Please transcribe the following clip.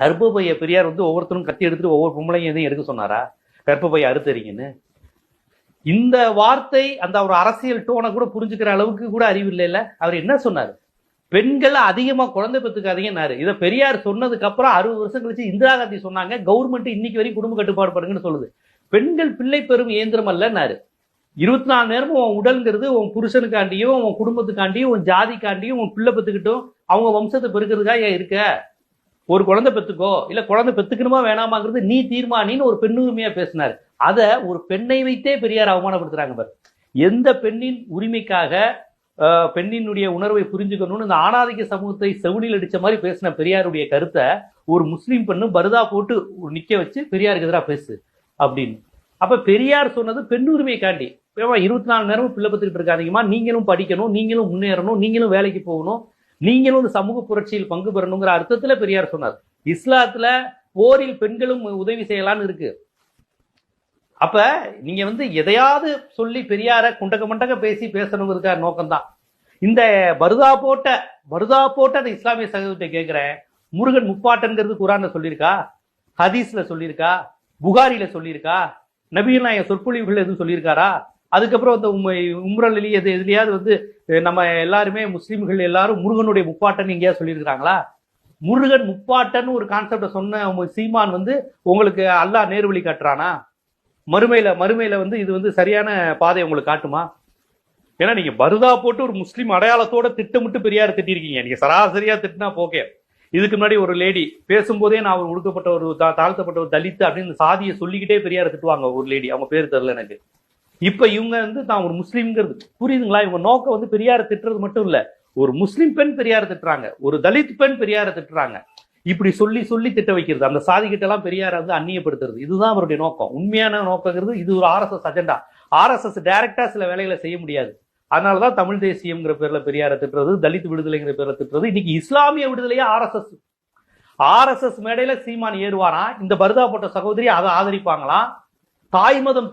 கர்ப்பப்பைய பெரியார் வந்து ஒவ்வொருத்தரும் கத்தி எடுத்துட்டு ஒவ்வொரு பொம்பளையும் எதையும் எடுக்க சொன்னாரா? கர்ப்பப்பைய அறுத்தறீங்கன்னு. இந்த வார்த்தை அந்த ஒரு அரசியல் டோனை கூட புரிஞ்சுக்கிற அளவுக்கு கூட அறிவு இல்லைல்ல. அவர் என்ன சொன்னார்? பெண்கள் அதிகமா குழந்தை பெற்றுக்காதீங்கன்னாரு. இதை பெரியார் சொன்னதுக்கு அப்புறம் 60 வருஷம் கழிச்சு இந்திரா காந்தி சொன்னாங்க. கவர்மெண்ட் இன்னைக்கு வரைக்கும் குடும்ப கட்டுப்பாடு பண்ணுங்கன்னு சொல்லுது. பெண்கள் பிள்ளை பெறும் இயந்திரம் அல்லன்னாரு. 24 நேரமும் உன் உடல்ங்கிறது உன் புருஷனுக்காண்டியும் உன் குடும்பத்துக்காண்டியும் உன் ஜாதிக்காண்டியும் உன் பிள்ளை பெற்றுக்கிட்டும் அவங்க வம்சத்தை பெருக்கிறதுக்காக ஏன் இருக்க? ஒரு குழந்தை பெத்துக்கோ, இல்ல குழந்தை பெத்துக்கணுமா வேணாமாங்கிறது நீ தீர்மானின்னு ஒரு பெண்ணுரிமையா பேசினார். அத ஒரு பெண்ணை வைத்தே பெரியார் அவமானப்படுத்துறாங்க பாரு. எந்த பெண்ணின் உரிமைக்காக பெண்ணினுடைய உணர்வை புரிஞ்சுக்கணும்னு இந்த ஆணாதிக்க சமூகத்தை செவிலில் அடிச்ச மாதிரி பேசின பெரியாருடைய கருத்தை ஒரு முஸ்லீம் பெண்ணு பருதா போட்டு நிக்க வச்சு பெரியாருக்கு எதிராக பேசு அப்படின்னு. அப்ப பெரியார் சொன்னது பெண் உரிமைக்காண்டி. 24 நேரமும் பிள்ளை பத்துக்கிட்டு இருக்காதீங்கம்மா, நீங்களும் படிக்கணும், நீங்களும் முன்னேறணும், நீங்களும் வேலைக்கு போகணும், நீங்களும் இந்த சமூக புரட்சியில் பங்கு பெறணுங்கிற அர்த்தத்துல பெரியார் சொன்னார். இஸ்லாத்துல போரில் பெண்களும் உதவி செய்யலான்னு இருக்கு. அப்ப நீங்க வந்து எதையாவது சொல்லி பெரியார குண்டக மண்டக பேசி பேசணுங்கிறதுக்காக நோக்கம்தான். இந்த பருதா போட்ட அந்த இஸ்லாமிய சகோதரத்தை கேட்கிறேன், முருகன் முப்பாட்டன்கிறது குரான்ல சொல்லியிருக்கா? ஹதீஸ்ல சொல்லியிருக்கா? புகாரில சொல்லியிருக்கா? நபிகள் நாயக சொற்பொழிவுகள் எதுவும் சொல்லியிருக்காரா? அதுக்கப்புறம் அந்த உம்ரல் எதுலையாவது வந்து நம்ம எல்லாருமே முஸ்லீம்கள் எல்லாரும் முருகனுடைய முப்பாட்டன் எங்கேயாவது சொல்லியிருக்கிறாங்களா? முருகன் முப்பாட்டன் ஒரு கான்செப்டை சொன்ன சீமான் வந்து உங்களுக்கு அல்லாஹ் நேர்வழி காட்டுறானா? மறுமையில வந்து இது வந்து சரியான பாதை உங்களுக்கு காட்டுமா? ஏன்னா நீங்க பருதா போட்டு ஒரு முஸ்லீம் அடையாளத்தோட திட்டமிட்டு பெரியார் திட்டிருக்கீங்க. நீங்க சராசரியா திட்டினா போகே. இதுக்கு முன்னாடி ஒரு லேடி பேசும்போதே நான் ஒரு ஒடுக்கப்பட்ட ஒரு தாழ்த்தப்பட்ட ஒரு தலித் அப்படின்னு சாதியை சொல்லிக்கிட்டே பெரியார் திட்டுவாங்க. ஒரு லேடி, அவங்க பேர் தெரியல எனக்கு. இப்ப இவங்க வந்து தான் ஒரு முஸ்லீம்ங்கிறது புரியுதுங்களா? இவங்க நோக்கம் வந்து பெரியார திட்டுறது மட்டும் இல்ல, ஒரு முஸ்லீம் பெண் பெரியார திட்டுறாங்க, ஒரு தலித் பெண் பெரியார திட்டுறாங்க. இப்படி சொல்லி திட்ட வைக்கிறது, அந்த சாதி கிட்ட எல்லாம் பெரியார வந்து அந்நியப்படுத்துறது. இதுதான் அவருடைய நோக்கம். உண்மையான நோக்கங்கிறது இது ஒரு RSS அஜெண்டா. RSS டைரக்டா சில வேலைகளை செய்ய முடியாது. அதனாலதான் தமிழ் தேசியம்ங்கிற பேர்ல பெரியார திட்டுறது, தலித் விடுதலைங்கிற பேர்ல திட்டுறது. இன்னைக்கு இஸ்லாமிய விடுதலையா RSS மேடையில சீமான் ஏறுவாராம். இந்த பருதா போட்ட சகோதரி அதை ஆதரிப்பாங்களாம். தாய் மதம்